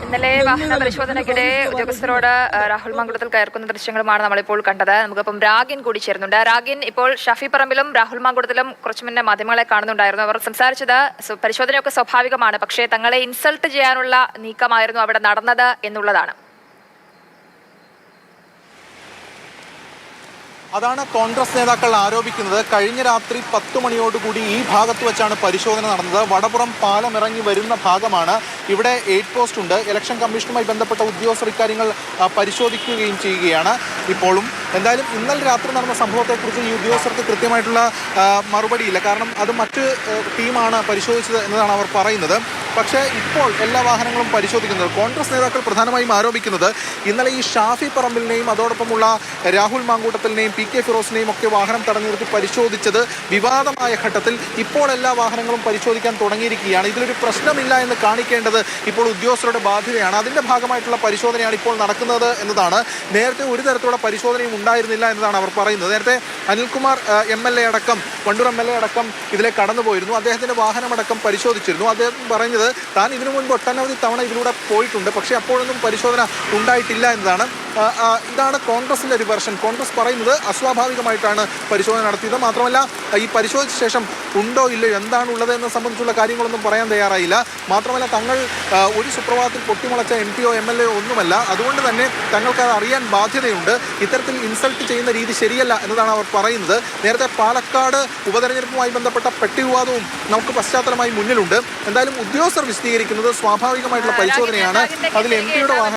ഇന്നലെ വാഹന പരിശോധനയ്ക്കിടെ ഉദ്യോഗസ്ഥരോട് രാഹുൽ മാങ്കുളത്തിൽ കയർക്കുന്ന ദൃശ്യങ്ങളുമാണ് നമ്മളിപ്പോൾ കണ്ടത്. നമുക്കിപ്പം രാഗിൻ കൂടി ചേരുന്നുണ്ട്. രാഗിൻ, ഇപ്പോൾ ഷഫി പറമ്പിലും രാഹുൽ മാങ്കുളത്തിലും കുറച്ചു മുന്നേ മാധ്യമങ്ങളെ കാണുന്നുണ്ടായിരുന്നു. അവർ സംസാരിച്ചത് പരിശോധനയൊക്കെ സ്വാഭാവികമാണ്, പക്ഷേ തങ്ങളെ ഇൻസൾട്ട് ചെയ്യാനുള്ള നീക്കമായിരുന്നു അവിടെ നടന്നത് എന്നുള്ളതാണ്. അതാണ് കോൺഗ്രസ് നേതാക്കൾ ആരോപിക്കുന്നത്. കഴിഞ്ഞ രാത്രി 10 മണിയോടുകൂടി ഈ ഭാഗത്ത് വെച്ചാണ് പരിശോധന നടന്നത്. വടപുറം പാലം ഇറങ്ങി വരുന്ന ഭാഗമാണ്. ഇവിടെ എയ്ഡ് പോസ്റ്റ് ഉണ്ട്. ഇലക്ഷൻ കമ്മീഷനുമായി ബന്ധപ്പെട്ട ഉദ്യോഗസ്ഥർ ഇക്കാര്യങ്ങൾ പരിശോധിക്കുകയും ചെയ്യുകയാണ് ഇപ്പോഴും. എന്തായാലും ഇന്നലെ രാത്രി നടന്ന സംഭവത്തെക്കുറിച്ച് ഈ ഉദ്യോഗസ്ഥർക്ക് കൃത്യമായിട്ടുള്ള മറുപടിയില്ല. കാരണം അത് മറ്റ് ടീമാണ് പരിശോധിച്ചത് എന്നതാണ് അവർ പറയുന്നത്. പക്ഷേ ഇപ്പോൾ എല്ലാ വാഹനങ്ങളും പരിശോധിക്കുന്നത്. കോൺഗ്രസ് നേതാക്കൾ പ്രധാനമായും ആരോപിക്കുന്നത് ഇന്നലെ ഈ ഷാഫി പറമ്പിലിനെയും അതോടൊപ്പമുള്ള രാഹുൽ മാങ്കൂട്ടത്തിലിനെയും പി കെ ഫിറോസിനെയും ഒക്കെ വാഹനം തടഞ്ഞു നിർത്തി പരിശോധിച്ചത് വിവാദമായ ഘട്ടത്തിൽ ഇപ്പോൾ എല്ലാ വാഹനങ്ങളും പരിശോധിക്കാൻ തുടങ്ങിയിരിക്കുകയാണ്. ഇതിലൊരു പ്രശ്നമില്ല എന്ന് കാണിക്കേണ്ടത് ഇപ്പോൾ ഉദ്യോഗസ്ഥരുടെ ബാധ്യതയാണ്. അതിൻ്റെ ഭാഗമായിട്ടുള്ള പരിശോധനയാണ് ഇപ്പോൾ നടക്കുന്നത് എന്നതാണ്. നേരത്തെ ഒരു തരത്തിലുള്ള പരിശോധനയും ഉണ്ടായിരുന്നില്ല എന്നതാണ് അവർ പറയുന്നത്. നേരത്തെ അനിൽകുമാർ MLA അടക്കം, വണ്ടൂർ MLA അടക്കം ഇതിലേക്ക് കടന്നുപോയിരുന്നു. അദ്ദേഹത്തിൻ്റെ വാഹനമടക്കം പരിശോധിച്ചിരുന്നു. അദ്ദേഹം പറഞ്ഞത് താൻ ഇതിനു മുൻപ് ഒട്ടനവധി തവണ ഇതിലൂടെ പോയിട്ടുണ്ട്, പക്ഷേ അപ്പോഴൊന്നും പരിശോധന ഉണ്ടായിട്ടില്ല എന്നതാണ്. ഇതാണ് കോൺഗ്രസിൻ്റെ ഒരു വെർഷൻ. കോൺഗ്രസ് പറയുന്നത് അസ്വാഭാവികമായിട്ടാണ് പരിശോധന നടത്തിയത്. മാത്രമല്ല ഈ പരിശോധിച്ച ശേഷം ഉണ്ടോ ഇല്ലയോ എന്താണ് ഉള്ളത് എന്നെ സംബന്ധിച്ചുള്ള കാര്യങ്ങളൊന്നും പറയാൻ തയ്യാറായില്ല. മാത്രമല്ല തങ്ങൾ ഒരു സുപ്രഭാതത്തിൽ പൊട്ടിമുളച്ച MP-യോ MLA-യോ ഒന്നുമല്ല. അതുകൊണ്ട് തന്നെ തങ്ങൾക്ക് അത് അറിയാൻ ബാധ്യതയുണ്ട്. ഇത്തരത്തിൽ ഇൻസൾട്ട് ചെയ്യുന്ന രീതി ശരിയല്ല എന്നതാണ് അവർ പറയുന്നത്. നേരത്തെ പാലക്കാട് ഉപതെരഞ്ഞെടുപ്പുമായി ബന്ധപ്പെട്ട പെട്ടി വിവാദവും നമുക്ക് പശ്ചാത്തലമായി മുന്നിലുണ്ട്. എന്തായാലും ഉദ്യോഗസ്ഥർ വിശദീകരിക്കുന്നത് സ്വാഭാവികമായിട്ടുള്ള പരിശോധനയാണ്. അതിൽ MP-യുടെ വാഹനം